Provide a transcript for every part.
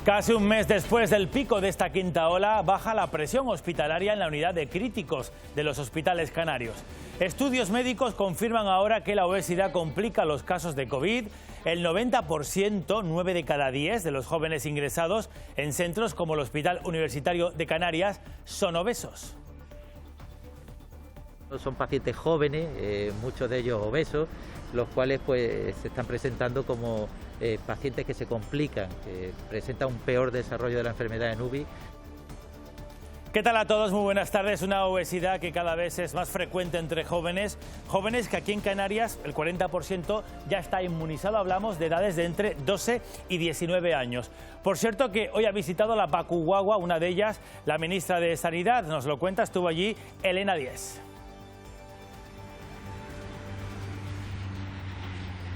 Casi un mes después del pico de esta quinta ola, baja la presión hospitalaria en la unidad de críticos de los hospitales canarios. Estudios médicos confirman ahora que la obesidad complica los casos de COVID. El 90%, 9 de cada 10 de los jóvenes ingresados en centros como el Hospital Universitario de Canarias son obesos. Son pacientes jóvenes, muchos de ellos obesos, los cuales pues se están presentando como pacientes que se complican, que presentan un peor desarrollo de la enfermedad en UBI. ¿Qué tal a todos? Muy buenas tardes. Una obesidad que cada vez es más frecuente entre jóvenes que aquí en Canarias el 40% ya está inmunizado. Hablamos de edades de entre 12 y 19 años. Por cierto que hoy ha visitado la Pacu-Guagua, una de ellas, la ministra de Sanidad. Nos lo cuenta, estuvo allí Elena Díez.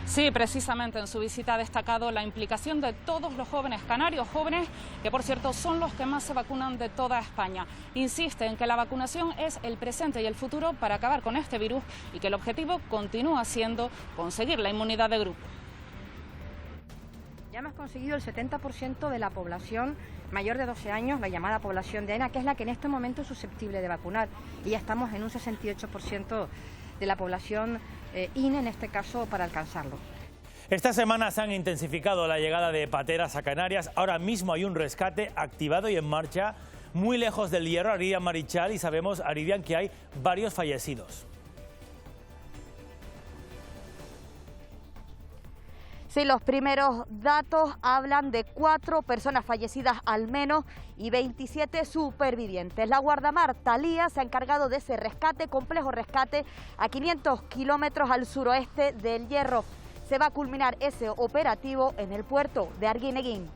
Sí, precisamente en su visita ha destacado la implicación de todos los jóvenes canarios, jóvenes que por cierto son los que más se vacunan de toda España. Insiste en que la vacunación es el presente y el futuro para acabar con este virus y que el objetivo continúa siendo conseguir la inmunidad de grupo. Ya hemos conseguido el 70% de la población mayor de 12 años, la llamada población de ENA, que es la que en este momento es susceptible de vacunar. Y ya estamos en un 68% de la población INE, en este caso, para alcanzarlo. Esta semana se han intensificado la llegada de pateras a Canarias. Ahora mismo hay un rescate activado y en marcha muy lejos del Hierro, Aridian Marichal, y sabemos, Aridian, que hay varios fallecidos. Sí, los primeros datos hablan de 4 personas fallecidas al menos y 27 supervivientes. La guardamar Thalía se ha encargado de ese rescate, complejo rescate, a 500 kilómetros al suroeste del Hierro. Se va a culminar ese operativo en el puerto de Arguineguín.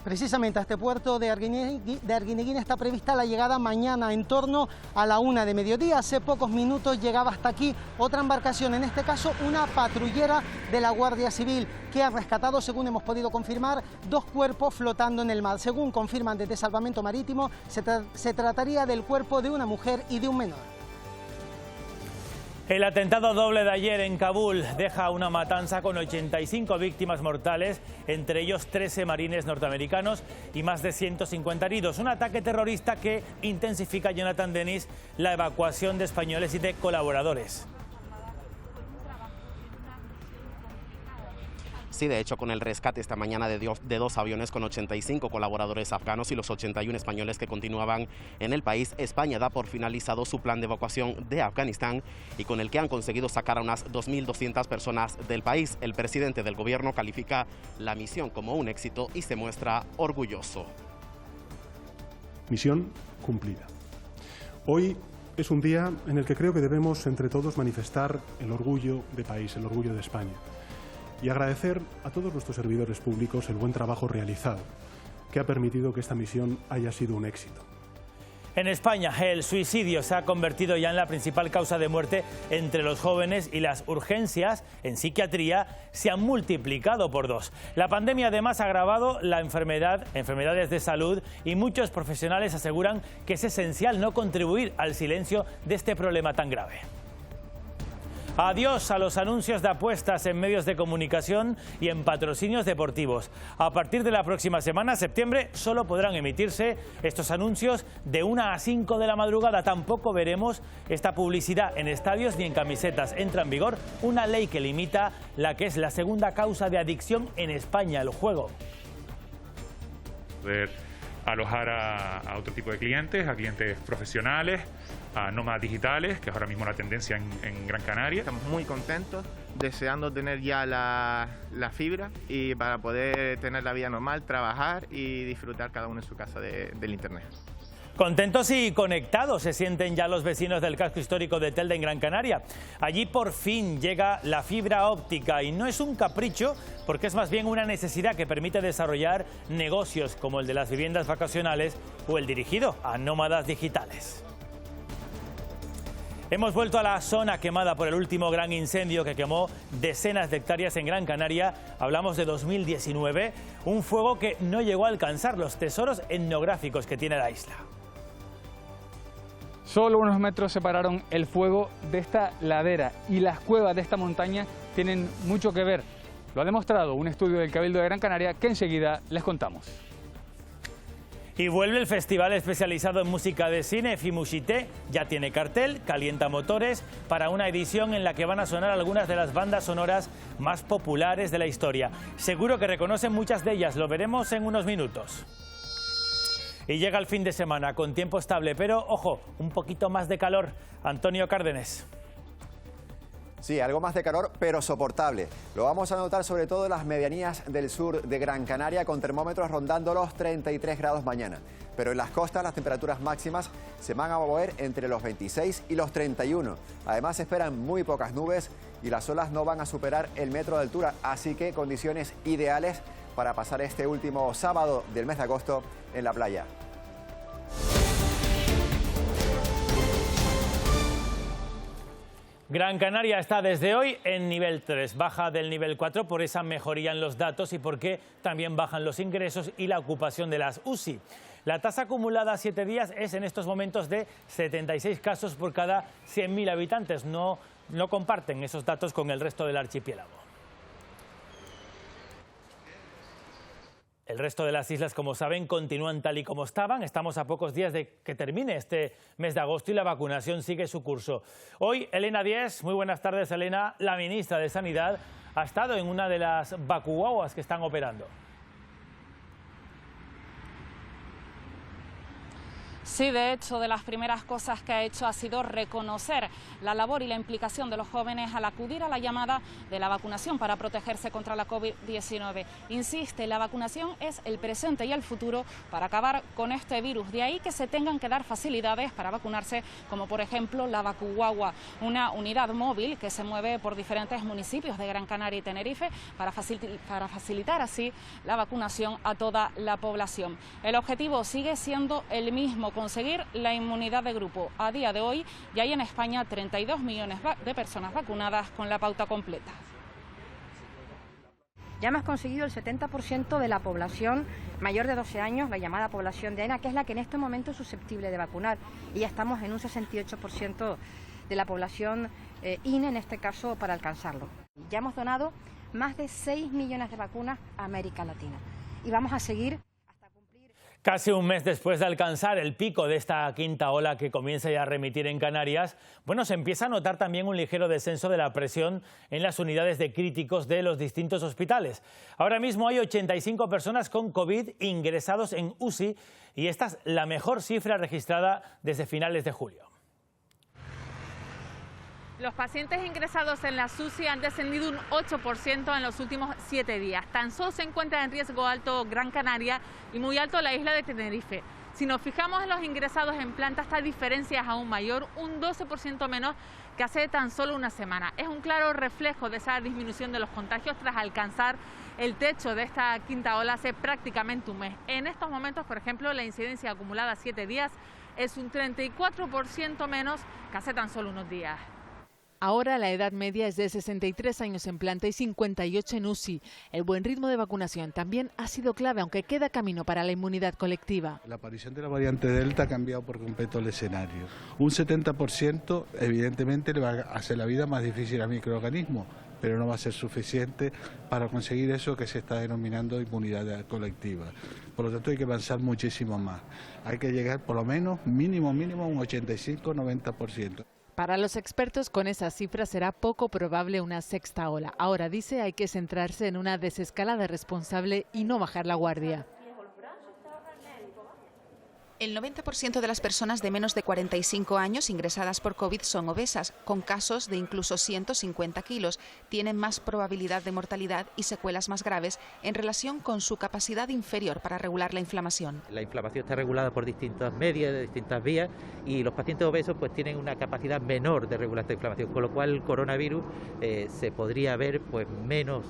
Precisamente a este puerto de Arguineguín está prevista la llegada mañana en torno a la 1 de mediodía. Hace pocos minutos llegaba hasta aquí otra embarcación, en este caso una patrullera de la Guardia Civil, que ha rescatado, según hemos podido confirmar, 2 cuerpos flotando en el mar. Según confirman desde Salvamento Marítimo, se trataría del cuerpo de una mujer y de un menor. El atentado doble de ayer en Kabul deja una matanza con 85 víctimas mortales, entre ellos 13 marines norteamericanos y más de 150 heridos. Un ataque terrorista que intensifica, Jonathan Denis, la evacuación de españoles y de colaboradores. Sí, de hecho, con el rescate esta mañana de 2 aviones con 85 colaboradores afganos y los 81 españoles que continuaban en el país, España da por finalizado su plan de evacuación de Afganistán y con el que han conseguido sacar a unas 2.200 personas del país. El presidente del gobierno califica la misión como un éxito y se muestra orgulloso. Misión cumplida. Hoy es un día en el que creo que debemos entre todos manifestar el orgullo de país, el orgullo de España. Y agradecer a todos nuestros servidores públicos el buen trabajo realizado, que ha permitido que esta misión haya sido un éxito. En España, el suicidio se ha convertido ya en la principal causa de muerte entre los jóvenes y las urgencias en psiquiatría se han multiplicado por 2. La pandemia además ha agravado la enfermedades de salud y muchos profesionales aseguran que es esencial no contribuir al silencio de este problema tan grave. Adiós a los anuncios de apuestas en medios de comunicación y en patrocinios deportivos. A partir de la próxima semana, septiembre, solo podrán emitirse estos anuncios de 1 a 5 de la madrugada. Tampoco veremos esta publicidad en estadios ni en camisetas. Entra en vigor una ley que limita la que es la segunda causa de adicción en España, el juego. Poder alojar a otro tipo de clientes, a clientes profesionales, a nómadas digitales, que es ahora mismo la tendencia en Gran Canaria. Estamos muy contentos, deseando tener ya la fibra y para poder tener la vida normal, trabajar y disfrutar cada uno en su casa del internet. Contentos y conectados se sienten ya los vecinos del casco histórico de Telde en Gran Canaria. Allí por fin llega la fibra óptica y no es un capricho porque es más bien una necesidad que permite desarrollar negocios como el de las viviendas vacacionales o el dirigido a nómadas digitales. Hemos vuelto a la zona quemada por el último gran incendio que quemó decenas de hectáreas en Gran Canaria. Hablamos de 2019, un fuego que no llegó a alcanzar los tesoros etnográficos que tiene la isla. Solo unos metros separaron el fuego de esta ladera y las cuevas de esta montaña tienen mucho que ver Lo ha demostrado un estudio del Cabildo de Gran Canaria que enseguida les contamos. Y vuelve el festival especializado en música de cine Fimushite. Ya tiene cartel, calienta motores para una edición en la que van a sonar algunas de las bandas sonoras más populares de la historia. Seguro que reconocen muchas de ellas, lo veremos en unos minutos. Y llega el fin de semana con tiempo estable, pero ojo, un poquito más de calor. Antonio Cárdenes. Sí, algo más de calor, pero soportable. Lo vamos a notar sobre todo en las medianías del sur de Gran Canaria, con termómetros rondando los 33 grados mañana. Pero en las costas las temperaturas máximas se van a mover entre los 26 y los 31. Además se esperan muy pocas nubes y las olas no van a superar el metro de altura, así que condiciones ideales para pasar este último sábado del mes de agosto en la playa. Gran Canaria está desde hoy en nivel 3, baja del nivel 4 por esa mejoría en los datos y porque también bajan los ingresos y la ocupación de las UCI. La tasa acumulada a 7 días es en estos momentos de 76 casos por cada 100.000 habitantes. No comparten esos datos con el resto del archipiélago. El resto de las islas, como saben, continúan tal y como estaban. Estamos a pocos días de que termine este mes de agosto y la vacunación sigue su curso. Hoy, Elena Díez, muy buenas tardes, Elena. La ministra de Sanidad ha estado en una de las vacuguaguas que están operando. Sí, de hecho, de las primeras cosas que ha hecho ha sido reconocer la labor y la implicación de los jóvenes al acudir a la llamada de la vacunación para protegerse contra la COVID-19. Insiste, la vacunación es el presente y el futuro para acabar con este virus. De ahí que se tengan que dar facilidades para vacunarse, como por ejemplo la Vacuguagua, una unidad móvil que se mueve por diferentes municipios de Gran Canaria y Tenerife para facilitar así la vacunación a toda la población. El objetivo sigue siendo el mismo, conseguir la inmunidad de grupo. A día de hoy ya hay en España 32 millones de personas vacunadas con la pauta completa. Ya hemos conseguido el 70% de la población mayor de 12 años, la llamada población de AENA, que es la que en este momento es susceptible de vacunar. Y ya estamos en un 68% de la población INE, en este caso, para alcanzarlo. Ya hemos donado más de 6 millones de vacunas a América Latina. Y vamos a seguir. Casi un mes después de alcanzar el pico de esta quinta ola que comienza ya a remitir en Canarias, bueno, se empieza a notar también un ligero descenso de la presión en las unidades de críticos de los distintos hospitales. Ahora mismo hay 85 personas con COVID ingresados en UCI y esta es la mejor cifra registrada desde finales de julio. Los pacientes ingresados en la UCI han descendido un 8% en los últimos 7 días. Tan solo se encuentra en riesgo alto Gran Canaria y muy alto la isla de Tenerife. Si nos fijamos en los ingresados en planta, esta diferencia es aún mayor, un 12% menos que hace tan solo una semana. Es un claro reflejo de esa disminución de los contagios tras alcanzar el techo de esta quinta ola hace prácticamente un mes. En estos momentos, por ejemplo, la incidencia acumulada a 7 días es un 34% menos que hace tan solo unos días. Ahora la edad media es de 63 años en planta y 58 en UCI. El buen ritmo de vacunación también ha sido clave, aunque queda camino para la inmunidad colectiva. La aparición de la variante Delta ha cambiado por completo el escenario. Un 70% evidentemente le va a hacer la vida más difícil al microorganismo, pero no va a ser suficiente para conseguir eso que se está denominando inmunidad colectiva. Por lo tanto hay que avanzar muchísimo más. Hay que llegar por lo menos, mínimo, a un 85-90%. Para los expertos, con esas cifras será poco probable una sexta ola. Ahora, dice, hay que centrarse en una desescalada responsable y no bajar la guardia. El 90% de las personas de menos de 45 años ingresadas por COVID son obesas, con casos de incluso 150 kilos. Tienen más probabilidad de mortalidad y secuelas más graves en relación con su capacidad inferior para regular la inflamación. La inflamación está regulada por distintas medias, distintas vías, y los pacientes obesos pues tienen una capacidad menor de regular esta inflamación, con lo cual el coronavirus se podría ver pues menos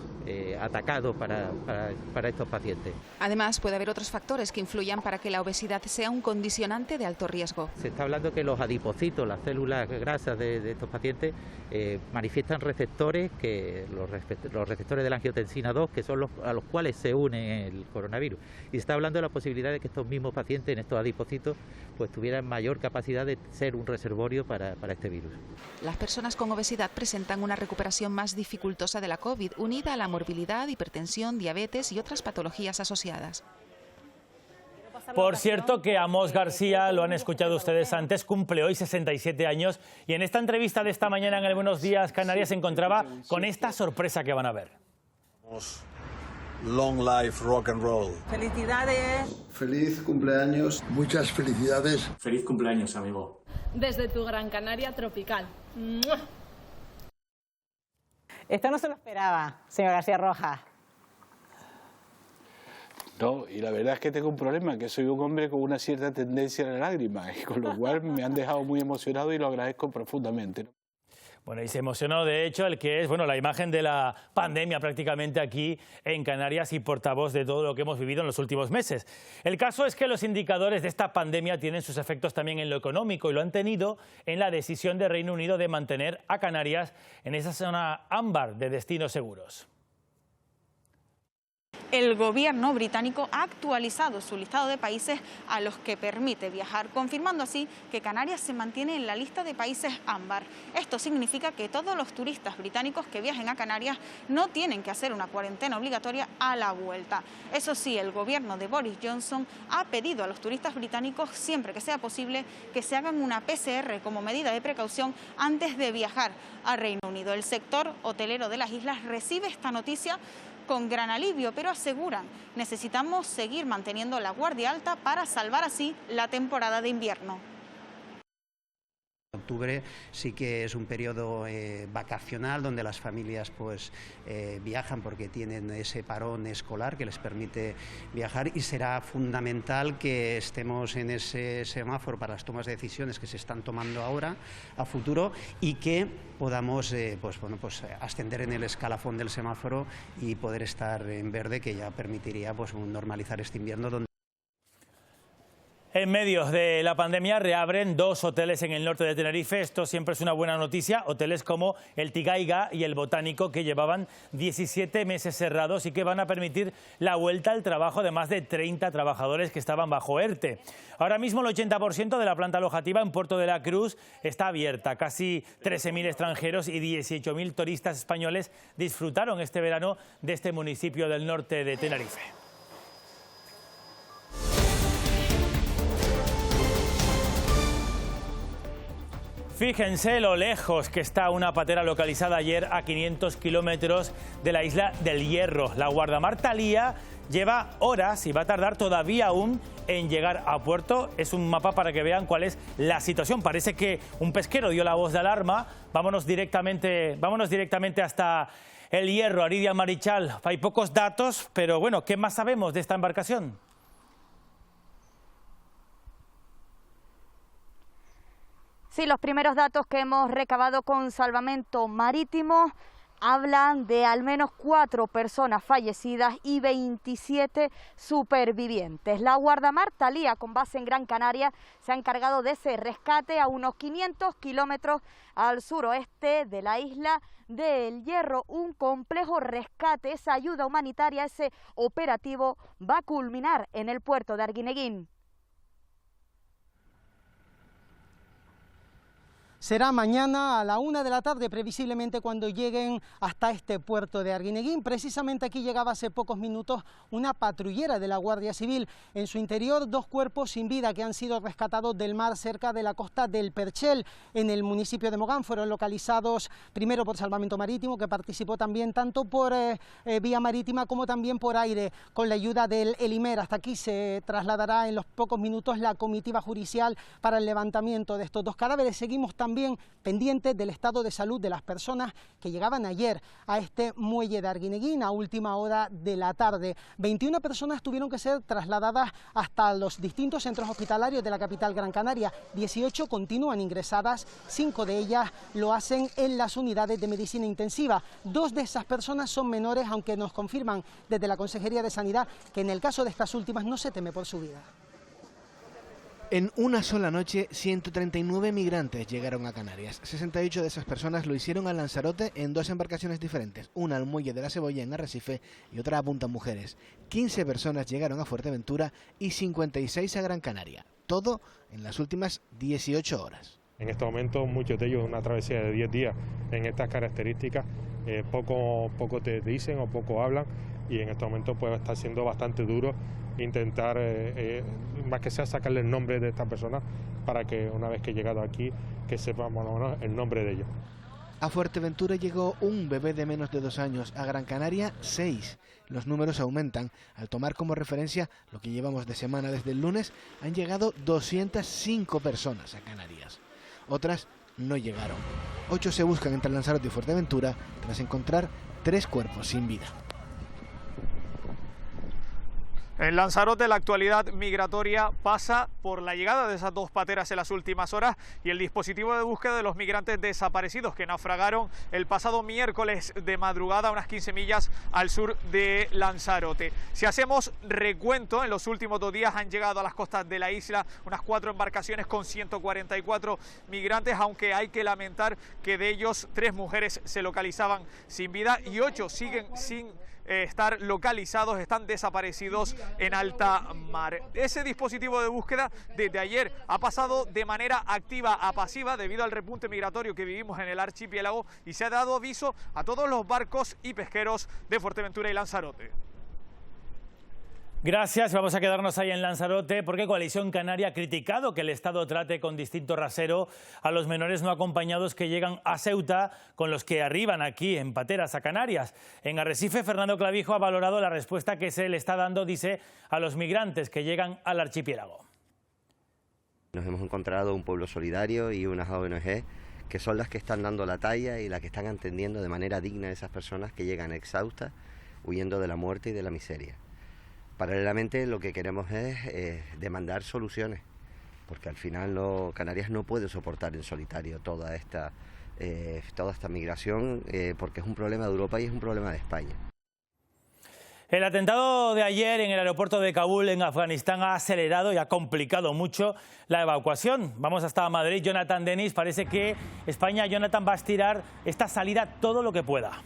atacado para estos pacientes. Además, puede haber otros factores que influyan para que la obesidad sea un condicionante de alto riesgo. Se está hablando que los adipocitos, las células grasas de estos pacientes, manifiestan receptores, los receptores de la angiotensina 2, que son a los cuales se une el coronavirus. Y se está hablando de la posibilidad de que estos mismos pacientes en estos adipocitos pues tuvieran mayor capacidad de ser un reservorio para este virus. Las personas con obesidad presentan una recuperación más dificultosa de la COVID, unida a la morbilidad, hipertensión, diabetes y otras patologías asociadas. Por cierto que Amos García, lo han escuchado ustedes antes, cumple hoy 67 años y en esta entrevista de esta mañana en el Buenos Días Canarias se encontraba con esta sorpresa que van a ver. Long life rock and roll. Felicidades. Feliz cumpleaños. Muchas felicidades. Feliz cumpleaños, amigo. Desde tu Gran Canaria tropical. ¡Mua! Esto no se lo esperaba, señor García Rojas. No, y la verdad es que tengo un problema, que soy un hombre con una cierta tendencia a la lágrima, y con lo cual me han dejado muy emocionado y lo agradezco profundamente. Bueno, y se emocionó, de hecho, el que es la imagen de la pandemia prácticamente aquí en Canarias y portavoz de todo lo que hemos vivido en los últimos meses. El caso es que los indicadores de esta pandemia tienen sus efectos también en lo económico y lo han tenido en la decisión de Reino Unido de mantener a Canarias en esa zona ámbar de destinos seguros. El gobierno británico ha actualizado su listado de países a los que permite viajar, confirmando así que Canarias se mantiene en la lista de países ámbar. Esto significa que todos los turistas británicos que viajen a Canarias no tienen que hacer una cuarentena obligatoria a la vuelta. Eso sí, el gobierno de Boris Johnson ha pedido a los turistas británicos, siempre que sea posible, que se hagan una PCR como medida de precaución antes de viajar a Reino Unido. El sector hotelero de las islas recibe esta noticia con gran alivio, pero aseguran, necesitamos seguir manteniendo la guardia alta para salvar así la temporada de invierno. Octubre sí que es un periodo vacacional donde las familias viajan porque tienen ese parón escolar que les permite viajar, y será fundamental que estemos en ese semáforo para las tomas de decisiones que se están tomando ahora a futuro y que podamos ascender en el escalafón del semáforo y poder estar en verde, que ya permitiría normalizar este invierno. En medio de la pandemia reabren 2 hoteles en el norte de Tenerife. Esto siempre es una buena noticia. Hoteles como el Tigaiga y el Botánico, que llevaban 17 meses cerrados y que van a permitir la vuelta al trabajo de más de 30 trabajadores que estaban bajo ERTE. Ahora mismo el 80% de la planta alojativa en Puerto de la Cruz está abierta. Casi 13.000 extranjeros y 18.000 turistas españoles disfrutaron este verano de este municipio del norte de Tenerife. Fíjense lo lejos que está una patera localizada ayer a 500 kilómetros de la isla del Hierro. La guardamar Thalía lleva horas y va a tardar todavía aún en llegar a puerto. Es un mapa para que vean cuál es la situación. Parece que un pesquero dio la voz de alarma. Vámonos directamente hasta el Hierro, Aridia Marichal. Hay pocos datos, pero bueno, ¿qué más sabemos de esta embarcación? Sí, los primeros datos que hemos recabado con Salvamento Marítimo hablan de al menos 4 personas fallecidas y 27 supervivientes. La guardamar Thalía, con base en Gran Canaria, se ha encargado de ese rescate a unos 500 kilómetros al suroeste de la isla del Hierro. Un complejo rescate, esa ayuda humanitaria, ese operativo va a culminar en el puerto de Arguineguín. Será mañana a la 1 de la tarde, previsiblemente, cuando lleguen hasta este puerto de Arguineguín. Precisamente aquí llegaba hace pocos minutos una patrullera de la Guardia Civil. En su interior, 2 cuerpos sin vida que han sido rescatados del mar cerca de la costa del Perchel, en el municipio de Mogán. Fueron localizados primero por Salvamento Marítimo, que participó también tanto por vía marítima como también por aire, con la ayuda del Elimer. Hasta aquí se trasladará en los pocos minutos la comitiva judicial para el levantamiento de estos 2 cadáveres. Seguimos también pendientes del estado de salud de las personas que llegaban ayer a este muelle de Arguineguín a última hora de la tarde. 21 personas tuvieron que ser trasladadas hasta los distintos centros hospitalarios de la capital Gran Canaria. 18 continúan ingresadas, 5 de ellas lo hacen en las unidades de medicina intensiva. 2 de esas personas son menores, aunque nos confirman desde la Consejería de Sanidad que en el caso de estas últimas no se teme por su vida. En una sola noche, 139 migrantes llegaron a Canarias. 68 de esas personas lo hicieron a Lanzarote en 2 embarcaciones diferentes, una al muelle de la Cebolla en Arrecife y otra a Punta Mujeres. 15 personas llegaron a Fuerteventura y 56 a Gran Canaria. Todo en las últimas 18 horas. En estos momentos, muchos de ellos una travesía de 10 días en estas características. Poco te dicen o poco hablan, y en estos momentos puede estar siendo bastante duro intentar, más que sea, sacarle el nombre de estas personas para que una vez que he llegado aquí, que sepamos el nombre de ellos. A Fuerteventura llegó un bebé de menos de 2 años, a Gran Canaria 6. Los números aumentan. Al tomar como referencia lo que llevamos de semana desde el lunes, han llegado 205 personas a Canarias. Otras no llegaron. 8 se buscan entre Lanzarote y Fuerteventura tras encontrar 3 cuerpos sin vida. En Lanzarote la actualidad migratoria pasa por la llegada de esas 2 pateras en las últimas horas y el dispositivo de búsqueda de los migrantes desaparecidos que naufragaron el pasado miércoles de madrugada a unas 15 millas al sur de Lanzarote. Si hacemos recuento, en los últimos 2 días han llegado a las costas de la isla unas 4 embarcaciones con 144 migrantes, aunque hay que lamentar que de ellos 3 mujeres se localizaban sin vida y 8 siguen sin estar localizados, están desaparecidos en alta mar. Ese dispositivo de búsqueda desde ayer ha pasado de manera activa a pasiva debido al repunte migratorio que vivimos en el archipiélago y se ha dado aviso a todos los barcos y pesqueros de Fuerteventura y Lanzarote. Gracias, vamos a quedarnos ahí en Lanzarote porque Coalición Canaria ha criticado que el Estado trate con distinto rasero a los menores no acompañados que llegan a Ceuta con los que arriban aquí en pateras a Canarias. En Arrecife, Fernando Clavijo ha valorado la respuesta que se le está dando, dice, a los migrantes que llegan al archipiélago. Nos hemos encontrado un pueblo solidario y unas ONG que son las que están dando la talla y las que están atendiendo de manera digna a esas personas que llegan exhaustas, huyendo de la muerte y de la miseria. Paralelamente, lo que queremos es demandar soluciones, porque al final Canarias no puede soportar en solitario toda esta migración, porque es un problema de Europa y es un problema de España. El atentado de ayer en el aeropuerto de Kabul, en Afganistán, ha acelerado y ha complicado mucho la evacuación. Vamos hasta Madrid. Jonathan Denis, parece que España, Jonathan, va a estirar esta salida todo lo que pueda.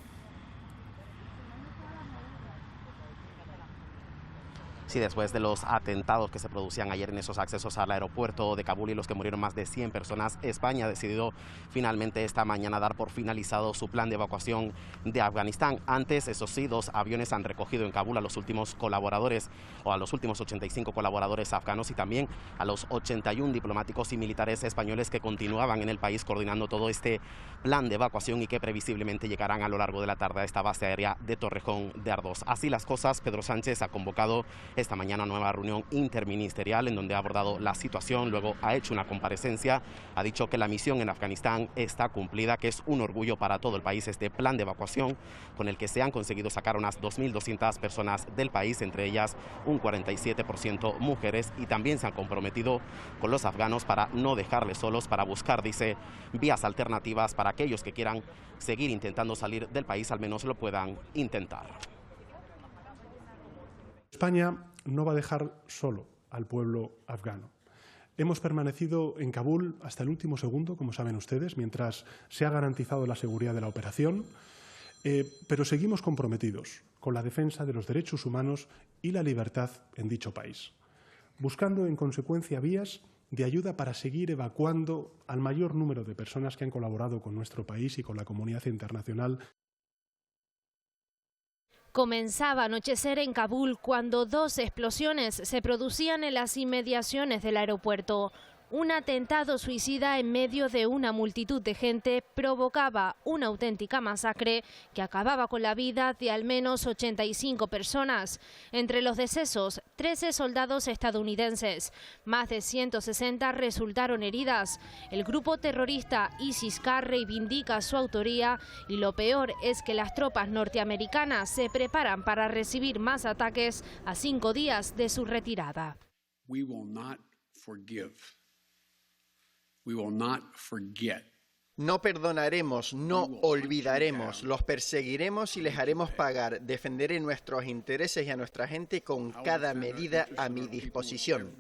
Sí, después de los atentados que se producían ayer en esos accesos al aeropuerto de Kabul y los que murieron más de 100 personas, España ha decidido finalmente esta mañana dar por finalizado su plan de evacuación de Afganistán. Antes, eso sí, 2 aviones han recogido en Kabul a los últimos colaboradores o a los últimos 85 colaboradores afganos y también a los 81 diplomáticos y militares españoles que continuaban en el país coordinando todo este plan de evacuación y que previsiblemente llegarán a lo largo de la tarde a esta base aérea de Torrejón de Ardoz. Así las cosas, Pedro Sánchez ha convocado esta mañana una nueva reunión interministerial en donde ha abordado la situación, luego ha hecho una comparecencia, ha dicho que la misión en Afganistán está cumplida, que es un orgullo para todo el país este plan de evacuación con el que se han conseguido sacar unas 2.200 personas del país, entre ellas un 47% mujeres, y también se han comprometido con los afganos para no dejarles solos, para buscar, dice, vías alternativas para aquellos que quieran seguir intentando salir del país, al menos lo puedan intentar. España no va a dejar solo al pueblo afgano. Hemos permanecido en Kabul hasta el último segundo, como saben ustedes, mientras se ha garantizado la seguridad de la operación, pero seguimos comprometidos con la defensa de los derechos humanos y la libertad en dicho país, buscando en consecuencia vías de ayuda para seguir evacuando al mayor número de personas que han colaborado con nuestro país y con la comunidad internacional. Comenzaba a anochecer en Kabul cuando 2 explosiones se producían en las inmediaciones del aeropuerto. Un atentado suicida en medio de una multitud de gente provocaba una auténtica masacre que acababa con la vida de al menos 85 personas. Entre los decesos, 13 soldados estadounidenses. Más de 160 resultaron heridas. El grupo terrorista ISIS-K reivindica su autoría y lo peor es que las tropas norteamericanas se preparan para recibir más ataques a 5 días de su retirada. We will not forgive. We will not forget. No perdonaremos, no olvidaremos, los perseguiremos y les haremos pagar. Defenderé nuestros intereses y a nuestra gente con cada medida a mi disposición.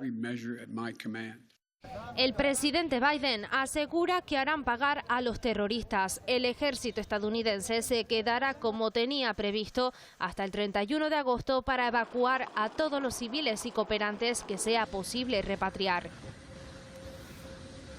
El presidente Biden asegura que harán pagar a los terroristas. El ejército estadounidense se quedará como tenía previsto hasta el 31 de agosto para evacuar a todos los civiles y cooperantes que sea posible repatriar.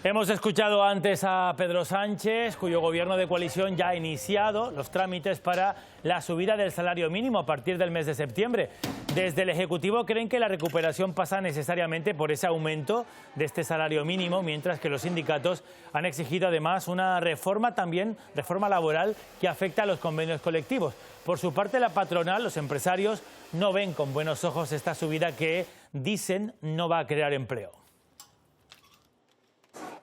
Hemos escuchado antes a Pedro Sánchez, cuyo gobierno de coalición ya ha iniciado los trámites para la subida del salario mínimo a partir del mes de septiembre. Desde el Ejecutivo creen que la recuperación pasa necesariamente por ese aumento de este salario mínimo, mientras que los sindicatos han exigido además una reforma laboral que afecta a los convenios colectivos. Por su parte, la patronal, los empresarios, no ven con buenos ojos esta subida que, dicen, no va a crear empleo.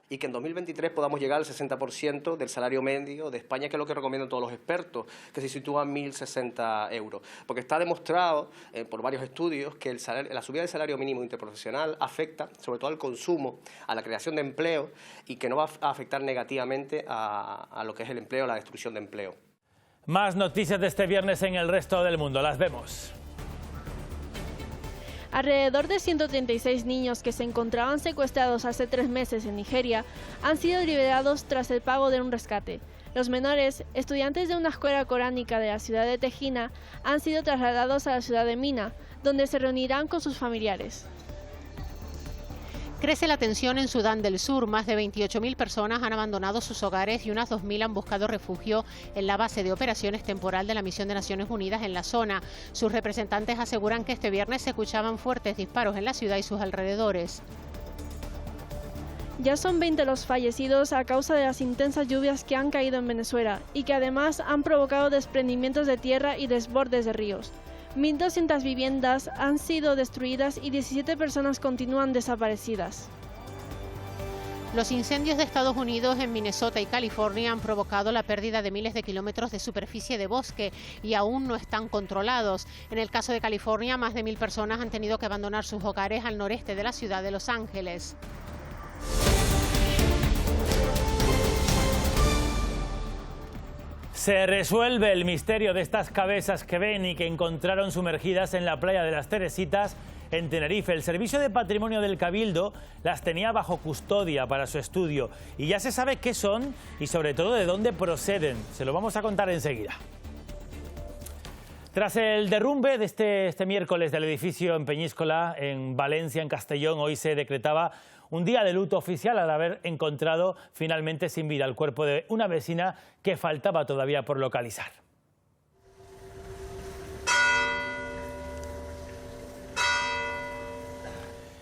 Y que en 2023 podamos llegar al 60% del salario medio de España, que es lo que recomiendan todos los expertos, que se sitúa en 1.060 euros. Porque está demostrado por varios estudios que la subida del salario mínimo interprofesional afecta sobre todo al consumo, a la creación de empleo, y que no va a afectar negativamente a lo que es el empleo, la destrucción de empleo. Más noticias de este viernes en el resto del mundo. Las vemos. Alrededor de 136 niños que se encontraban secuestrados hace 3 meses en Nigeria han sido liberados tras el pago de un rescate. Los menores, estudiantes de una escuela coránica de la ciudad de Tejina, han sido trasladados a la ciudad de Mina, donde se reunirán con sus familiares. Crece la tensión en Sudán del Sur. Más de 28.000 personas han abandonado sus hogares y unas 2.000 han buscado refugio en la base de operaciones temporal de la Misión de Naciones Unidas en la zona. Sus representantes aseguran que este viernes se escuchaban fuertes disparos en la ciudad y sus alrededores. Ya son 20 los fallecidos a causa de las intensas lluvias que han caído en Venezuela y que además han provocado desprendimientos de tierra y desbordes de ríos. 1.200 viviendas han sido destruidas y 17 personas continúan desaparecidas. Los incendios de Estados Unidos en Minnesota y California han provocado la pérdida de miles de kilómetros de superficie de bosque y aún no están controlados. En el caso de California, más de 1.000 personas han tenido que abandonar sus hogares al noreste de la ciudad de Los Ángeles. Se resuelve el misterio de estas cabezas que ven y que encontraron sumergidas en la playa de las Teresitas en Tenerife. El Servicio de Patrimonio del Cabildo las tenía bajo custodia para su estudio y ya se sabe qué son y sobre todo de dónde proceden. Se lo vamos a contar enseguida. Tras el derrumbe de este miércoles del edificio en Peñíscola, en Valencia, en Castellón, hoy se decretaba un día de luto oficial al haber encontrado finalmente sin vida el cuerpo de una vecina que faltaba todavía por localizar.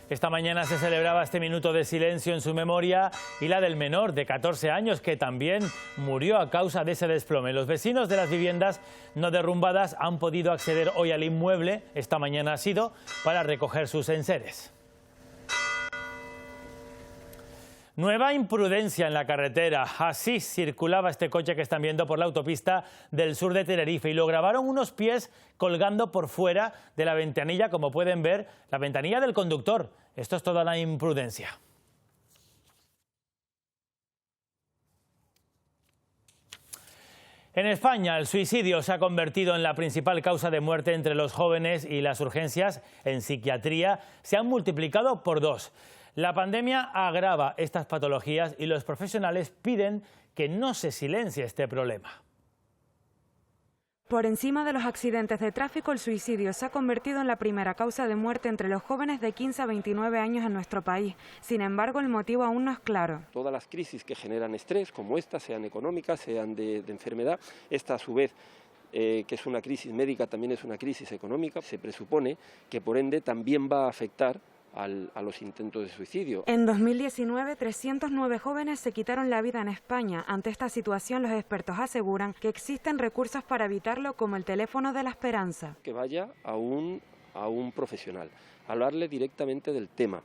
Esta mañana se celebraba este minuto de silencio en su memoria y la del menor de 14 años que también murió a causa de ese desplome. Los vecinos de las viviendas no derrumbadas han podido acceder hoy al inmueble, esta mañana ha sido, para recoger sus enseres. Nueva imprudencia en la carretera. Así circulaba este coche que están viendo por la autopista del sur de Tenerife y lo grabaron unos pies colgando por fuera de la ventanilla, como pueden ver, la ventanilla del conductor. Esto es toda la imprudencia. En España, el suicidio se ha convertido en la principal causa de muerte entre los jóvenes y las urgencias en psiquiatría se han multiplicado por 2. La pandemia agrava estas patologías y los profesionales piden que no se silencie este problema. Por encima de los accidentes de tráfico, el suicidio se ha convertido en la primera causa de muerte entre los jóvenes de 15 a 29 años en nuestro país. Sin embargo, el motivo aún no es claro. Todas las crisis que generan estrés, como esta, sean económicas, sean de enfermedad, esta a su vez, que es una crisis médica, también es una crisis económica, se presupone que por ende también va a afectar a los intentos de suicidio. En 2019, 309 jóvenes se quitaron la vida en España. Ante esta situación, los expertos aseguran que existen recursos para evitarlo, como el teléfono de la esperanza. Que vaya a un profesional, hablarle directamente del tema,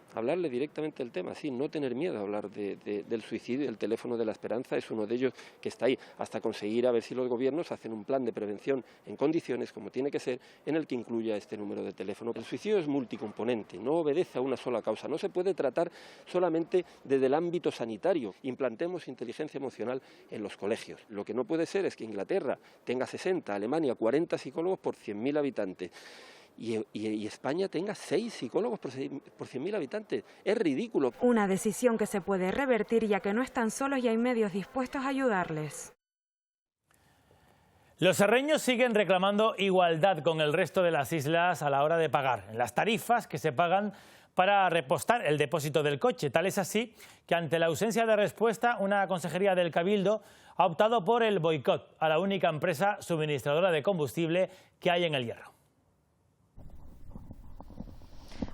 sí, no tener miedo a hablar del suicidio. El teléfono de la esperanza es uno de ellos que está ahí, hasta conseguir a ver si los gobiernos hacen un plan de prevención en condiciones, como tiene que ser, en el que incluya este número de teléfono. El suicidio es multicomponente, no obedece a una sola causa, no se puede tratar solamente desde el ámbito sanitario. Implantemos inteligencia emocional en los colegios. Lo que no puede ser es que Inglaterra tenga 60, Alemania 40 psicólogos por 100.000 habitantes. y España tenga 6 psicólogos por 100.000 habitantes. Es ridículo. Una decisión que se puede revertir ya que no están solos y hay medios dispuestos a ayudarles. Los serreños siguen reclamando igualdad con el resto de las islas a la hora de pagar, en las tarifas que se pagan para repostar el depósito del coche. Tal es así que ante la ausencia de respuesta, una consejería del Cabildo ha optado por el boicot a la única empresa suministradora de combustible que hay en el Hierro.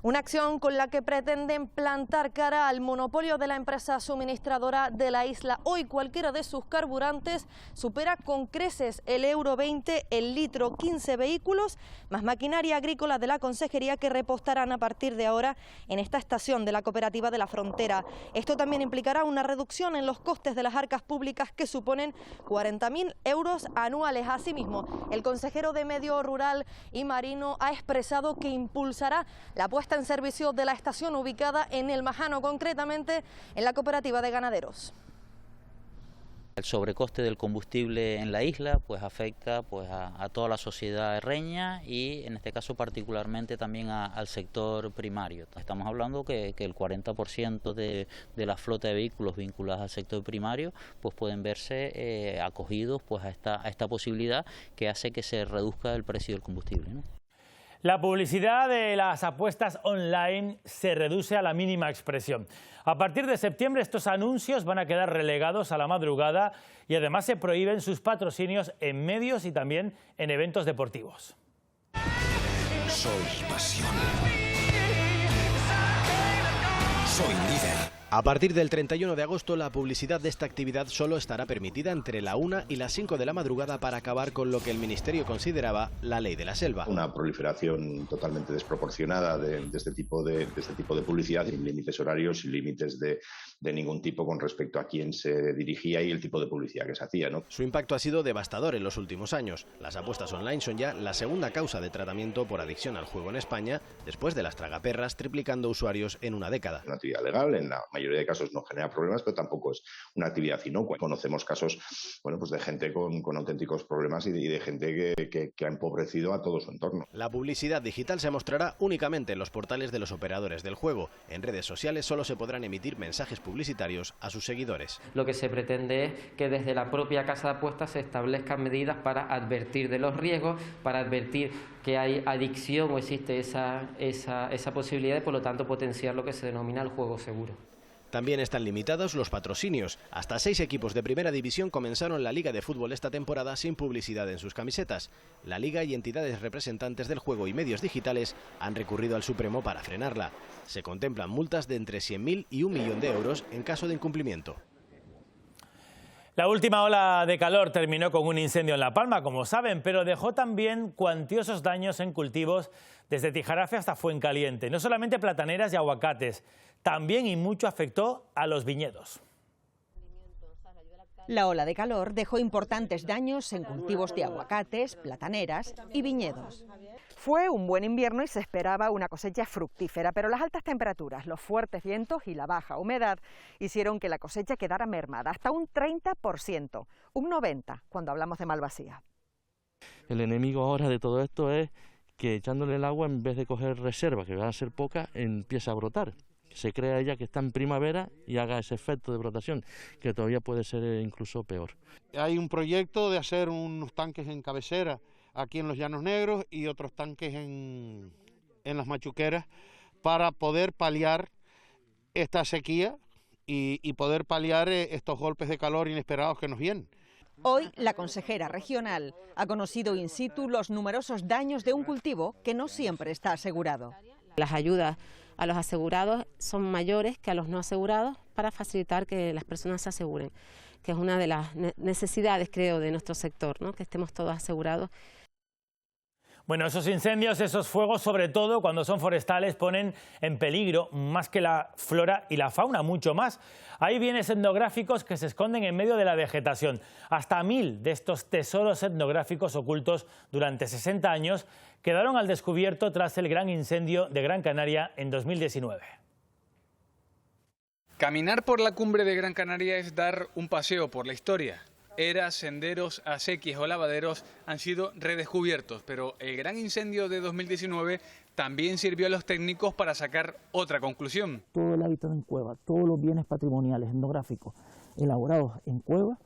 Una acción con la que pretenden plantar cara al monopolio de la empresa suministradora de la isla. Hoy cualquiera de sus carburantes supera con creces el euro 20 el litro. 15 vehículos más maquinaria agrícola de la consejería que repostarán a partir de ahora en esta estación de la cooperativa de la Frontera. Esto también implicará una reducción en los costes de las arcas públicas que suponen 40.000 euros anuales. Asimismo, el consejero de Medio Rural y Marino ha expresado que impulsará la puesta en servicio de la estación ubicada en El Majano, concretamente en la cooperativa de ganaderos. El sobrecoste del combustible en la isla pues afecta pues a toda la sociedad herreña y en este caso particularmente también al sector primario. Estamos hablando que el 40% de la flota de vehículos vinculados al sector primario pues pueden verse acogidos pues a esta posibilidad que hace que se reduzca el precio del combustible, ¿no? La publicidad de las apuestas online se reduce a la mínima expresión. A partir de septiembre estos anuncios van a quedar relegados a la madrugada y además se prohíben sus patrocinios en medios y también en eventos deportivos. Soy pasión. Soy líder. A partir del 31 de agosto, la publicidad de esta actividad solo estará permitida entre la 1 y las 5 de la madrugada para acabar con lo que el Ministerio consideraba la ley de la selva. Una proliferación totalmente desproporcionada de este tipo de publicidad, sin límites horarios, sin límites de ningún tipo con respecto a quién se dirigía y el tipo de publicidad que se hacía, ¿no? Su impacto ha sido devastador en los últimos años. Las apuestas online son ya la segunda causa de tratamiento por adicción al juego en España, después de las tragaperras, triplicando usuarios en una década. Una actividad legal, en la mayoría de casos no genera problemas, pero tampoco es una actividad inocua. Conocemos casos, bueno, pues de gente con auténticos problemas y de gente que ha empobrecido a todo su entorno. La publicidad digital se mostrará únicamente en los portales de los operadores del juego. En redes sociales solo se podrán emitir mensajes publicitarios a sus seguidores. Lo que se pretende es que desde la propia casa de apuestas se establezcan medidas para advertir de los riesgos, para advertir que hay adicción o existe esa posibilidad y por lo tanto potenciar lo que se denomina el juego seguro. También están limitados los patrocinios. Hasta 6 equipos de primera división comenzaron la Liga de Fútbol esta temporada sin publicidad en sus camisetas. La Liga y entidades representantes del juego y medios digitales han recurrido al Supremo para frenarla. Se contemplan multas de entre 100.000 y 1 millón de euros en caso de incumplimiento. La última ola de calor terminó con un incendio en La Palma, como saben, pero dejó también cuantiosos daños en cultivos desde Tijarafe hasta Fuencaliente. No solamente plataneras y aguacates, también y mucho afectó a los viñedos. La ola de calor dejó importantes daños en cultivos de aguacates, plataneras y viñedos. Fue un buen invierno y se esperaba una cosecha fructífera, pero las altas temperaturas, los fuertes vientos y la baja humedad hicieron que la cosecha quedara mermada hasta un 30%, un 90% cuando hablamos de malvasía. El enemigo ahora de todo esto es que echándole el agua, en vez de coger reservas, que van a ser pocas, empieza a brotar. Se crea ella que está en primavera y haga ese efecto de brotación, que todavía puede ser incluso peor. Hay un proyecto de hacer unos tanques en cabecera aquí en los Llanos Negros y otros tanques en las Machuqueras para poder paliar esta sequía y poder paliar estos golpes de calor inesperados que nos vienen. Hoy, la consejera regional ha conocido in situ los numerosos daños de un cultivo que no siempre está asegurado. Las ayudas a los asegurados son mayores que a los no asegurados para facilitar que las personas se aseguren, que es una de las necesidades, creo, de nuestro sector, ¿no? Que estemos todos asegurados. Bueno, esos incendios, esos fuegos, sobre todo cuando son forestales, ponen en peligro más que la flora y la fauna, mucho más. Hay bienes etnográficos que se esconden en medio de la vegetación. Hasta 1000 de estos tesoros etnográficos ocultos durante 60 años quedaron al descubierto tras el gran incendio de Gran Canaria en 2019. Caminar por la cumbre de Gran Canaria es dar un paseo por la historia. eras, senderos, acequias o lavaderos han sido redescubiertos, pero el gran incendio de 2019 también sirvió a los técnicos para sacar otra conclusión. Todo el hábitat en cueva, todos los bienes patrimoniales etnográficos elaborados en cueva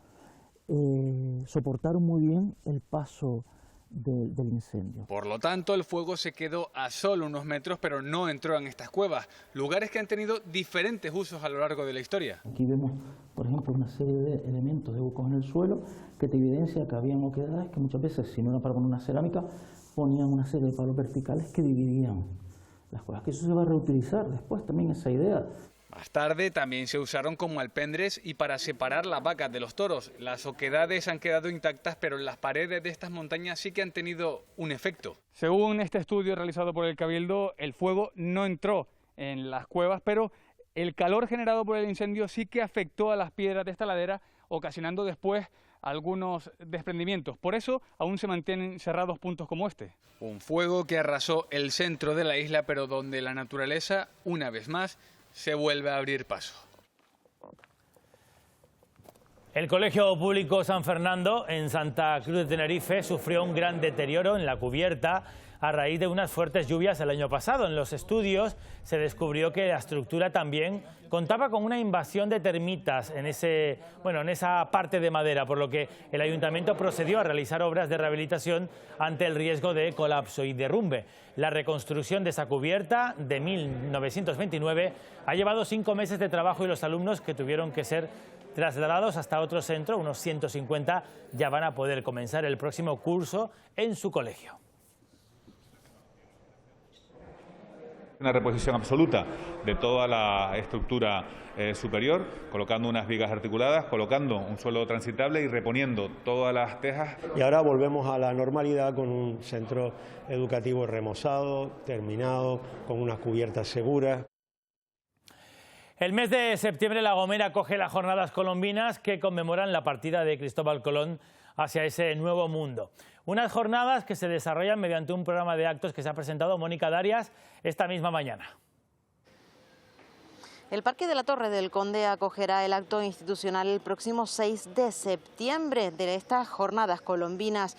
soportaron muy bien el paso del incendio. Por lo tanto, el fuego se quedó a solo unos metros, pero no entró en estas cuevas, lugares que han tenido diferentes usos a lo largo de la historia. Aquí vemos, por ejemplo, una serie de elementos de huecos en el suelo que te evidencia que habían oquedades que muchas veces, si no era para poner una cerámica, ponían una serie de palos verticales que dividían las cuevas, que eso se va a reutilizar después también, esa idea. Más tarde también se usaron como alpendres y para separar las vacas de los toros. Las oquedades han quedado intactas, pero las paredes de estas montañas sí que han tenido un efecto. Según este estudio realizado por el Cabildo, el fuego no entró en las cuevas, pero el calor generado por el incendio sí que afectó a las piedras de esta ladera, ocasionando después algunos desprendimientos. Por eso aún se mantienen cerrados puntos como este. Un fuego que arrasó el centro de la isla, pero donde la naturaleza, una vez más, se vuelve a abrir paso. El Colegio Público San Fernando en Santa Cruz de Tenerife sufrió un gran deterioro en la cubierta a raíz de unas fuertes lluvias el año pasado. En los estudios se descubrió que la estructura también contaba con una invasión de termitas en esa parte de madera, por lo que el ayuntamiento procedió a realizar obras de rehabilitación ante el riesgo de colapso y derrumbe. La reconstrucción de esa cubierta de 1929 ha llevado 5 meses de trabajo y los alumnos que tuvieron que ser trasladados hasta otro centro, unos 150, ya van a poder comenzar el próximo curso en su colegio. Una reposición absoluta de toda la estructura superior, colocando unas vigas articuladas, colocando un suelo transitable y reponiendo todas las tejas. Y ahora volvemos a la normalidad con un centro educativo remozado, terminado, con unas cubiertas seguras. El mes de septiembre La Gomera acoge las Jornadas Colombinas que conmemoran la partida de Cristóbal Colón hacia ese nuevo mundo. Unas jornadas que se desarrollan mediante un programa de actos que se ha presentado Mónica Darias esta misma mañana. El Parque de la Torre del Conde acogerá el acto institucional el próximo 6 de septiembre de estas Jornadas Colombinas.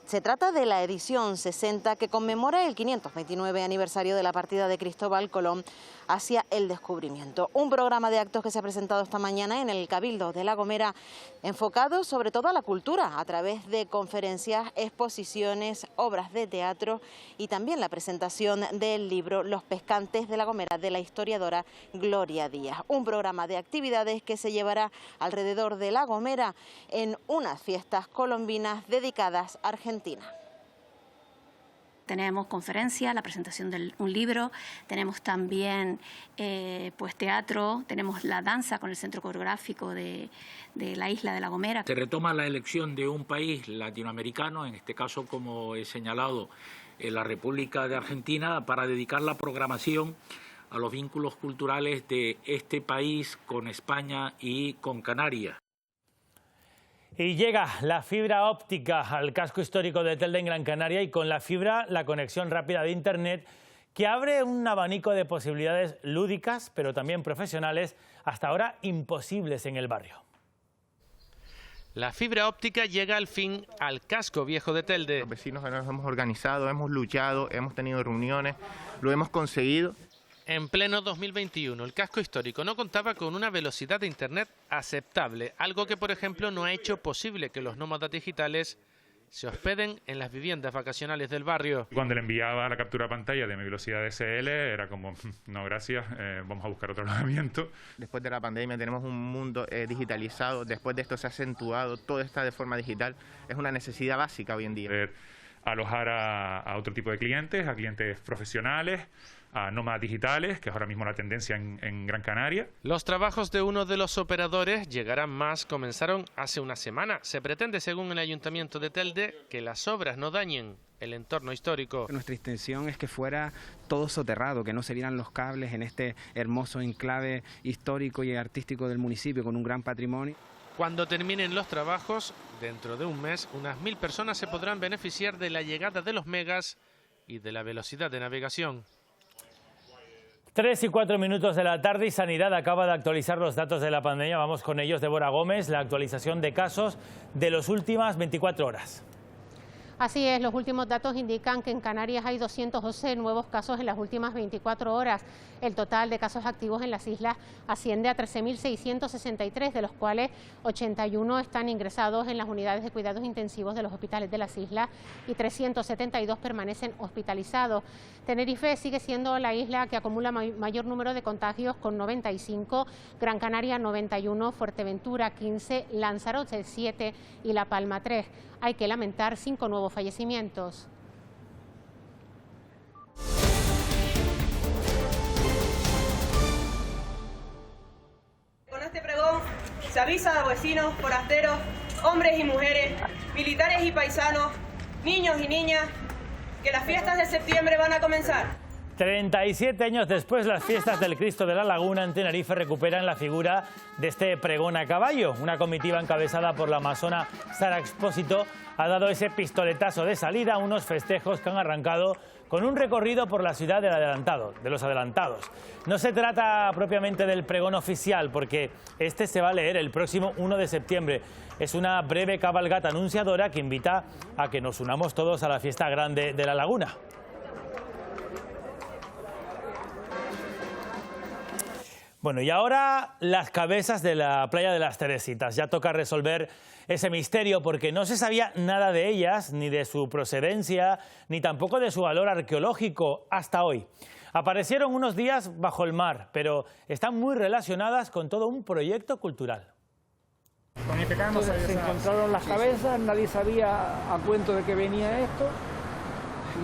Se trata de la edición 60 que conmemora el 529 aniversario de la partida de Cristóbal Colón hacia el descubrimiento. Un programa de actos que se ha presentado esta mañana en el Cabildo de La Gomera, enfocado sobre todo a la cultura, a través de conferencias, exposiciones, obras de teatro y también la presentación del libro Los pescantes de La Gomera, de la historiadora Gloria Díaz. Un programa de actividades que se llevará alrededor de La Gomera en unas fiestas colombinas dedicadas a Argentina. Tenemos conferencias, la presentación de un libro, tenemos también teatro, tenemos la danza con el Centro Coreográfico de la isla de La Gomera. Se retoma la elección de un país latinoamericano, en este caso, como he señalado, la República de Argentina, para dedicar la programación a los vínculos culturales de este país con España y con Canarias. Y llega la fibra óptica al casco histórico de Telde en Gran Canaria y con la fibra la conexión rápida de Internet que abre un abanico de posibilidades lúdicas pero también profesionales hasta ahora imposibles en el barrio. La fibra óptica llega al fin al casco viejo de Telde. Los vecinos nos hemos organizado, hemos luchado, hemos tenido reuniones, lo hemos conseguido. En pleno 2021, el casco histórico no contaba con una velocidad de Internet aceptable, algo que, por ejemplo, no ha hecho posible que los nómadas digitales se hospeden en las viviendas vacacionales del barrio. Cuando le enviaba la captura de pantalla de mi velocidad DSL, era como, no gracias, vamos a buscar otro alojamiento. Después de la pandemia tenemos un mundo digitalizado, después de esto se ha acentuado, todo está de forma digital, es una necesidad básica hoy en día. Alojar a otro tipo de clientes, a clientes profesionales, a nómadas digitales, que es ahora mismo la tendencia en Gran Canaria. Los trabajos de uno de los operadores llegarán más, comenzaron hace una semana. Se pretende, según el Ayuntamiento de Telde, que las obras no dañen el entorno histórico. Nuestra intención es que fuera todo soterrado, que no se vieran los cables en este hermoso enclave histórico y artístico del municipio, con un gran patrimonio. Cuando terminen los trabajos, dentro de un mes, unas 1000 personas se podrán beneficiar de la llegada de los megas y de la velocidad de navegación. 3:04 de la tarde y Sanidad acaba de actualizar los datos de la pandemia. Vamos con ellos, Débora Gómez, la actualización de casos de las últimas 24 horas. Así es, los últimos datos indican que en Canarias hay 212 nuevos casos en las últimas 24 horas. El total de casos activos en las islas asciende a 13.663, de los cuales 81 están ingresados en las unidades de cuidados intensivos de los hospitales de las islas y 372 permanecen hospitalizados. Tenerife sigue siendo la isla que acumula mayor número de contagios con 95, Gran Canaria 91, Fuerteventura 15, Lanzarote 7 y La Palma 3. Hay que lamentar 5 nuevos fallecimientos. Con este pregón se avisa a vecinos, forasteros, hombres y mujeres, militares y paisanos, niños y niñas, que las fiestas de septiembre van a comenzar. 37 años después, las fiestas del Cristo de la Laguna en Tenerife recuperan la figura de este pregón a caballo. Una comitiva encabezada por la masona Sara Expósito ha dado ese pistoletazo de salida a unos festejos que han arrancado con un recorrido por la ciudad de los adelantados. No se trata propiamente del pregón oficial, porque este se va a leer el próximo 1 de septiembre. Es una breve cabalgata anunciadora que invita a que nos unamos todos a la fiesta grande de la Laguna. Bueno, y ahora las cabezas de la playa de las Teresitas. Ya toca resolver ese misterio porque no se sabía nada de ellas, ni de su procedencia, ni tampoco de su valor arqueológico hasta hoy. Aparecieron unos días bajo el mar, pero están muy relacionadas con todo un proyecto cultural. Entonces, se encontraron las cabezas, nadie sabía a cuento de qué venía esto,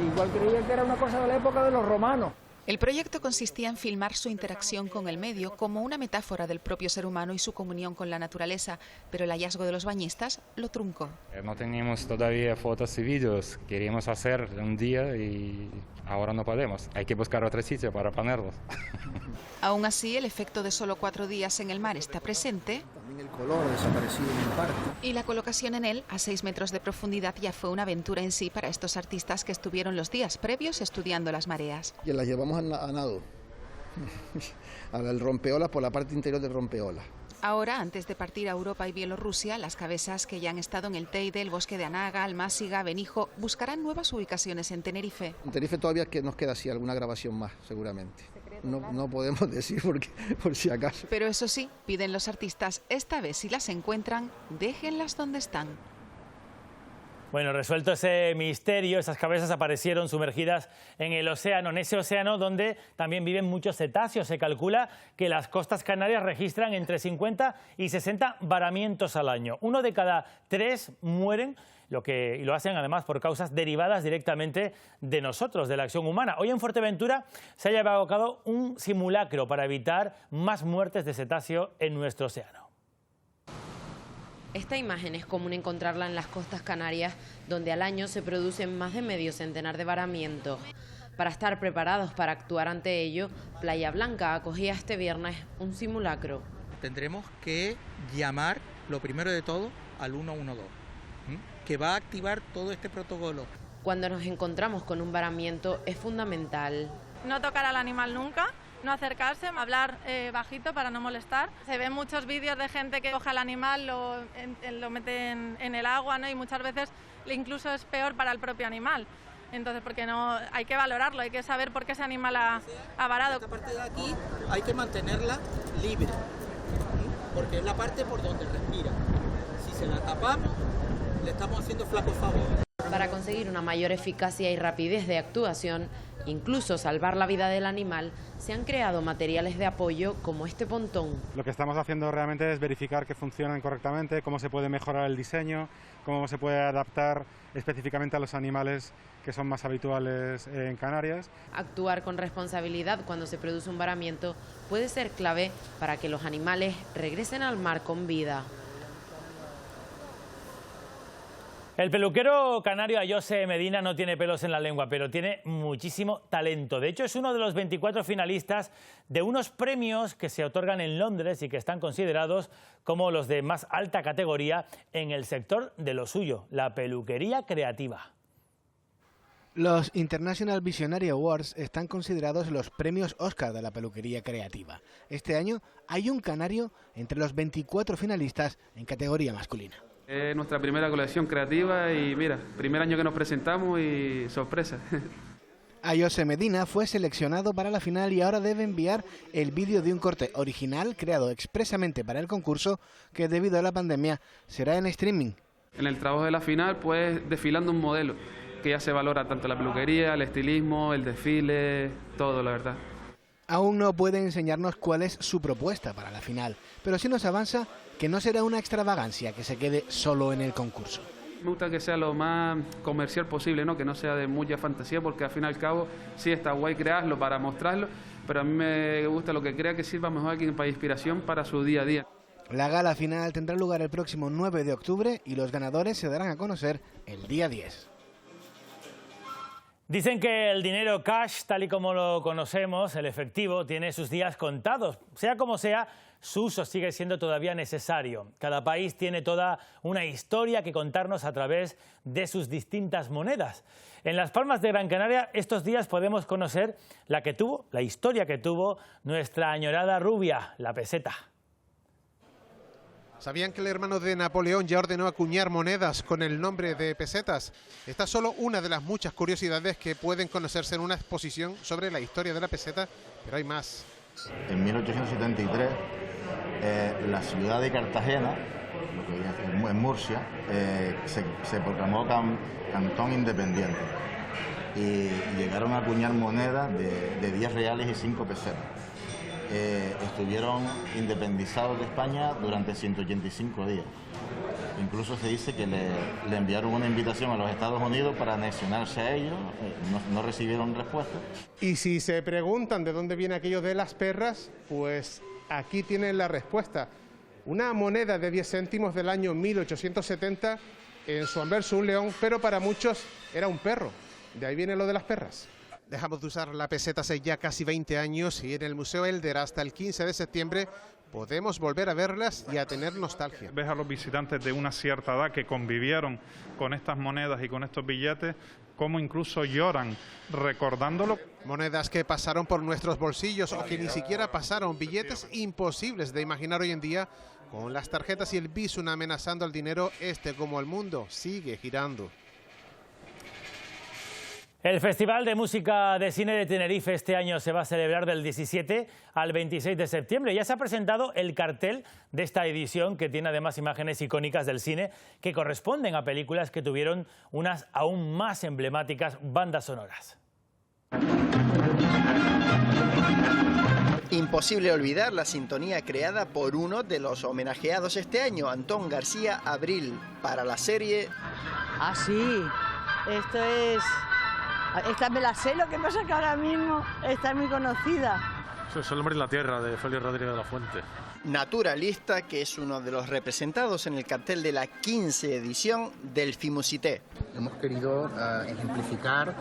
y igual creía que era una cosa de la época de los romanos. El proyecto consistía en filmar su interacción con el medio como una metáfora del propio ser humano y su comunión con la naturaleza, pero el hallazgo de los bañistas lo truncó. No teníamos todavía fotos y vídeos, queríamos hacer un día y ahora no podemos, hay que buscar otro sitio para ponerlos. Aún así, el efecto de solo 4 días en el mar está presente. También el color ha desaparecido en parte. Y la colocación en él, a 6 metros de profundidad, ya fue una aventura en sí para estos artistas que estuvieron los días previos estudiando las mareas. Y las llevamos a nado, al rompeolas, por la parte interior del rompeolas. Ahora, antes de partir a Europa y Bielorrusia, las cabezas que ya han estado en el Teide, el bosque de Anaga, Almásiga, Benijo, buscarán nuevas ubicaciones en Tenerife. En Tenerife todavía nos queda así alguna grabación más, seguramente. No podemos decir porque, por si acaso. Pero eso sí, piden los artistas, esta vez si las encuentran, déjenlas donde están. Bueno, resuelto ese misterio, esas cabezas aparecieron sumergidas en el océano, en ese océano donde también viven muchos cetáceos. Se calcula que las costas canarias registran entre 50 y 60 varamientos al año. 1 de cada 3 mueren, y lo hacen además por causas derivadas directamente de nosotros, de la acción humana. Hoy en Fuerteventura se ha llevado a cabo un simulacro para evitar más muertes de cetáceo en nuestro océano. Esta imagen es común encontrarla en las costas canarias, donde al año se producen más de medio centenar de varamientos. Para estar preparados para actuar ante ello, Playa Blanca acogía este viernes un simulacro. Tendremos que llamar, lo primero de todo, al 112, que va a activar todo este protocolo. Cuando nos encontramos con un varamiento es fundamental. No tocar al animal nunca. No acercarse, hablar bajito para no molestar. Se ven muchos vídeos de gente que coge al animal, lo mete en el agua, ¿no? Y muchas veces incluso es peor para el propio animal. Entonces, porque no, hay que valorarlo, hay que saber por qué ese animal ha varado. Esta parte de aquí hay que mantenerla libre, porque es la parte por donde respira. Si se la tapamos, le estamos haciendo flaco favor. Para conseguir una mayor eficacia y rapidez de actuación, incluso salvar la vida del animal, se han creado materiales de apoyo como este pontón. Lo que estamos haciendo realmente es verificar que funcionan correctamente, cómo se puede mejorar el diseño, cómo se puede adaptar específicamente a los animales que son más habituales en Canarias. Actuar con responsabilidad cuando se produce un varamiento puede ser clave para que los animales regresen al mar con vida. El peluquero canario Ayose Medina no tiene pelos en la lengua, pero tiene muchísimo talento. De hecho, es uno de los 24 finalistas de unos premios que se otorgan en Londres y que están considerados como los de más alta categoría en el sector de lo suyo, la peluquería creativa. Los International Visionary Awards están considerados los premios Oscar de la peluquería creativa. Este año hay un canario entre los 24 finalistas en categoría masculina. Es nuestra primera colección creativa y mira, primer año que nos presentamos y sorpresa. Ayose Medina fue seleccionado para la final y ahora debe enviar el vídeo de un corte original creado expresamente para el concurso, que debido a la pandemia será en streaming. En el trabajo de la final, pues desfilando un modelo que ya se valora tanto la peluquería, el estilismo, el desfile, todo, la verdad. Aún no puede enseñarnos cuál es su propuesta para la final, pero sí nos avanza que no será una extravagancia que se quede solo en el concurso. Me gusta que sea lo más comercial posible, ¿no? Que no sea de mucha fantasía, porque al fin y al cabo sí está guay crearlo para mostrarlo, pero a mí me gusta lo que crea que sirva mejor aquí para inspiración para su día a día. La gala final tendrá lugar el próximo 9 de octubre y los ganadores se darán a conocer el día 10. Dicen que el dinero cash, tal y como lo conocemos, el efectivo, tiene sus días contados. Sea como sea, su uso sigue siendo todavía necesario. Cada país tiene toda una historia que contarnos a través de sus distintas monedas. En Las Palmas de Gran Canaria, estos días podemos conocer la historia que tuvo nuestra añorada rubia, la peseta. ¿Sabían que el hermano de Napoleón ya ordenó acuñar monedas con el nombre de pesetas? Esta es solo una de las muchas curiosidades que pueden conocerse en una exposición sobre la historia de la peseta, pero hay más. En 1873, la ciudad de Cartagena, en Murcia, se proclamó cantón independiente y llegaron a acuñar monedas de 10 reales y 5 pesetas. Estuvieron independizados de España durante 185 días. Incluso se dice que le enviaron una invitación a los Estados Unidos para anexionarse a ellos, no recibieron respuesta. Y si se preguntan de dónde viene aquello de las perras, pues aquí tienen la respuesta. Una moneda de 10 céntimos del año 1870, en su anverso un león, pero para muchos era un perro. De ahí viene lo de las perras. Dejamos de usar la peseta hace ya casi 20 años y en el Museo Elder hasta el 15 de septiembre podemos volver a verlas y a tener nostalgia. Ves a los visitantes de una cierta edad que convivieron con estas monedas y con estos billetes, cómo incluso lloran recordándolo. Monedas que pasaron por nuestros bolsillos o que ni siquiera pasaron, billetes imposibles de imaginar hoy en día. Con las tarjetas y el Bizum amenazando al dinero, como el mundo sigue girando. El Festival de Música de Cine de Tenerife este año se va a celebrar del 17 al 26 de septiembre. Ya se ha presentado el cartel de esta edición, que tiene además imágenes icónicas del cine que corresponden a películas que tuvieron unas aún más emblemáticas bandas sonoras. Imposible olvidar la sintonía creada por uno de los homenajeados este año, Antón García Abril, para la serie... Ah, sí, esto es... Esta me la sé, lo que pasa que ahora mismo está muy conocida. Es El hombre en la tierra, de Félix Rodríguez de la Fuente. Naturalista, que es uno de los representados en el cartel de la 15 edición del Fimusité. Hemos querido ejemplificar,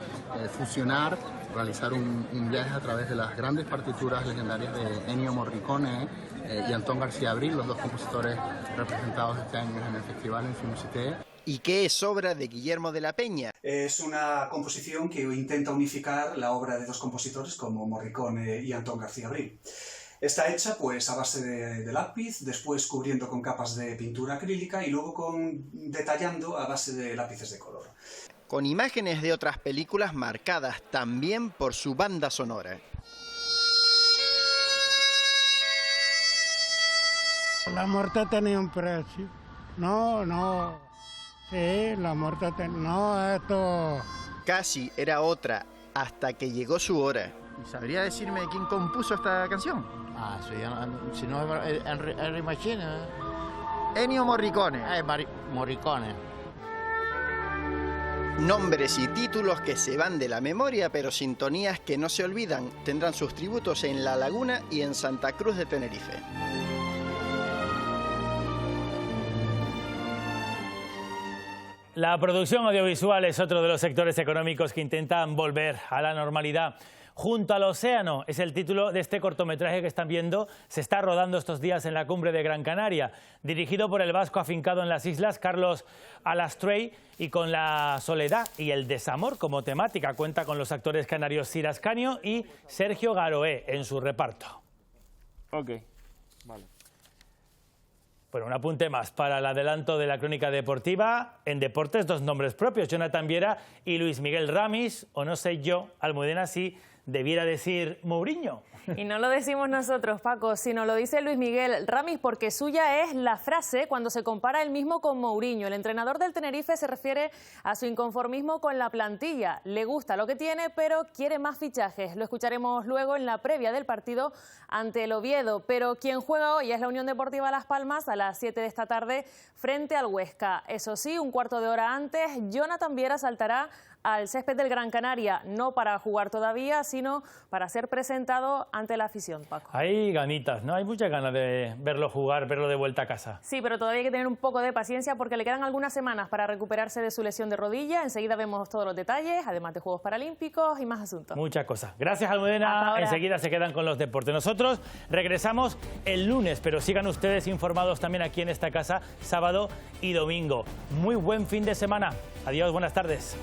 fusionar, realizar un viaje a través de las grandes partituras legendarias de Ennio Morricone y Antón García Abril, los dos compositores representados este año en el festival en Fimusité. ¿Y qué es obra de Guillermo de la Peña? Es una composición que intenta unificar la obra de dos compositores como Morricone y Antón García Abril. Está hecha pues a base de lápiz, después cubriendo con capas de pintura acrílica y luego detallando a base de lápices de color. Con imágenes de otras películas marcadas también por su banda sonora. La muerte tenía un precio. No. Sí, la muerte no, esto... Casi era otra, hasta que llegó su hora. ¿Sabría decirme quién compuso esta canción? Ah, si no es Henry Machine. Ennio Morricone. Morricone. Nombres y títulos que se van de la memoria, pero sintonías que no se olvidan. Tendrán sus tributos en La Laguna y en Santa Cruz de Tenerife. La producción audiovisual es otro de los sectores económicos que intentan volver a la normalidad. Junto al océano es el título de este cortometraje que están viendo. Se está rodando estos días en la cumbre de Gran Canaria, dirigido por el vasco afincado en las islas, Carlos Alastrey, y con la soledad y el desamor como temática. Cuenta con los actores canarios Sira Ascanio y Sergio Garoé en su reparto. Ok, vale. Bueno, un apunte más para el adelanto de la crónica deportiva. En deportes, dos nombres propios, Jonathan Viera y Luis Miguel Ramis, o no sé yo, Almudena, si debiera decir Mourinho. Y no lo decimos nosotros, Paco, sino lo dice Luis Miguel Ramis, porque suya es la frase cuando se compara él mismo con Mourinho. El entrenador del Tenerife se refiere a su inconformismo con la plantilla. Le gusta lo que tiene, pero quiere más fichajes. Lo escucharemos luego en la previa del partido ante el Oviedo. Pero quien juega hoy es la Unión Deportiva Las Palmas a las 7 de esta tarde frente al Huesca. Eso sí, un cuarto de hora antes, Jonathan Viera saltará al césped del Gran Canaria, no para jugar todavía, sino para ser presentado ante la afición, Paco. Hay ganitas, ¿no? Hay muchas ganas de verlo jugar, verlo de vuelta a casa. Sí, pero todavía hay que tener un poco de paciencia porque le quedan algunas semanas para recuperarse de su lesión de rodilla. Enseguida vemos todos los detalles, además de Juegos Paralímpicos y más asuntos. Muchas cosas. Gracias, Almudena. Enseguida se quedan con los deportes. Nosotros regresamos el lunes, pero sigan ustedes informados también aquí en esta casa, sábado y domingo. Muy buen fin de semana. Adiós, buenas tardes.